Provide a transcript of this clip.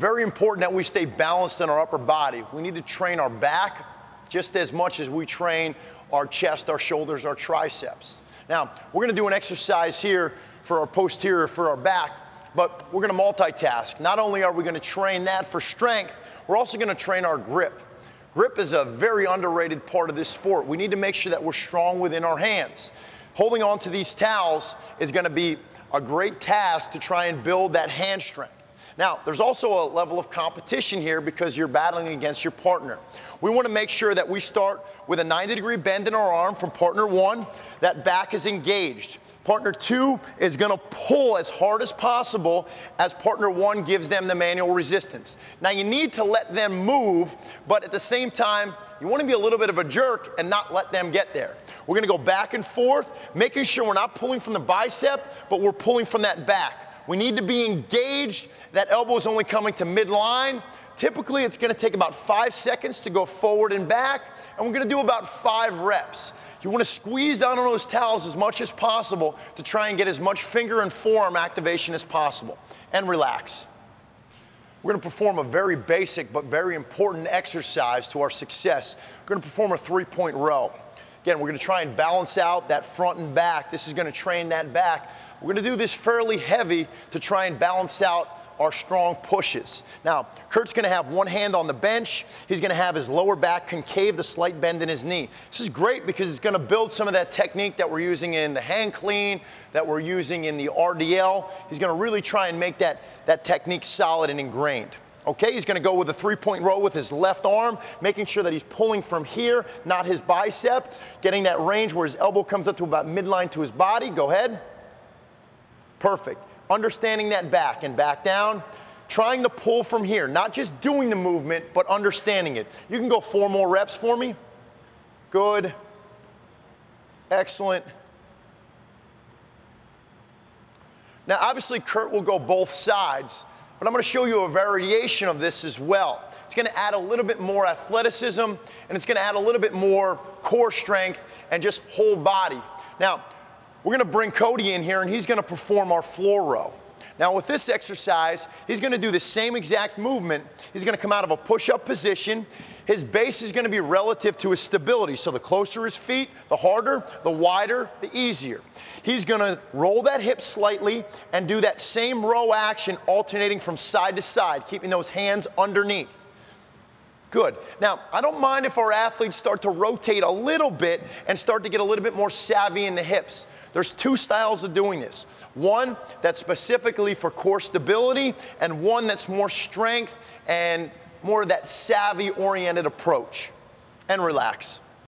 Very important that we stay balanced in our upper body. We need to train our back just as much as we train our chest, our shoulders, our triceps. Now, we're gonna do an exercise here for our posterior, for our back, but we're gonna multitask. Not only are we gonna train that for strength, we're also gonna train our grip. Grip is a very underrated part of this sport. We need to make sure that we're strong within our hands. Holding on to these towels is gonna be a great task to try and build that hand strength. Now, there's also a level of competition here because you're battling against your partner. We want to make sure that we start with a 90-degree bend in our arm from partner 1. That back is engaged. Partner 2 is going to pull as hard as possible as partner 1 gives them the manual resistance. Now, you need to let them move, but at the same time, you want to be a little bit of a jerk and not let them get there. We're going to go back and forth, making sure we're not pulling from the bicep, but we're pulling from that back. We need to be engaged. That elbow is only coming to midline. Typically, it's going to take about 5 seconds to go forward and back, and we're going to do about 5 reps. You want to squeeze down on those towels as much as possible to try and get as much finger and forearm activation as possible, and relax. We're going to perform a very basic but very important exercise to our success. We're going to perform a 3-point row. Again, we're going to try and balance out that front and back. This is going to train that back. We're going to do this fairly heavy to try and balance out our strong pushes. Now, Kurt's going to have one hand on the bench. He's going to have his lower back concave, the slight bend in his knee. This is great because it's going to build some of that technique that we're using in the hang clean, that we're using in the RDL. He's going to really try and make that technique solid and ingrained. Okay, he's going to go with a 3-point row with his left arm, making sure that he's pulling from here, not his bicep, getting that range where his elbow comes up to about midline to his body. Go ahead. Perfect. Understanding that back and back down, trying to pull from here, not just doing the movement, but understanding it. You can go 4 more reps for me. Good. Excellent. Now, obviously, Kurt will go both sides, but I'm going to show you a variation of this as well. It's going to add a little bit more athleticism, and it's going to add a little bit more core strength and just whole body. Now, we're going to bring Cody in here, and he's going to perform our floor row. Now, with this exercise, he's going to do the same exact movement. He's going to come out of a push-up position. His base is going to be relative to his stability. So the closer his feet, the harder, the wider, the easier. He's going to roll that hip slightly and do that same row action, alternating from side to side, keeping those hands underneath. Good. Now, I don't mind if our athletes start to rotate a little bit and start to get a little bit more savvy in the hips. There's 2 styles of doing this. One that's specifically for core stability, and one that's more strength and more of that savvy-oriented approach. And relax.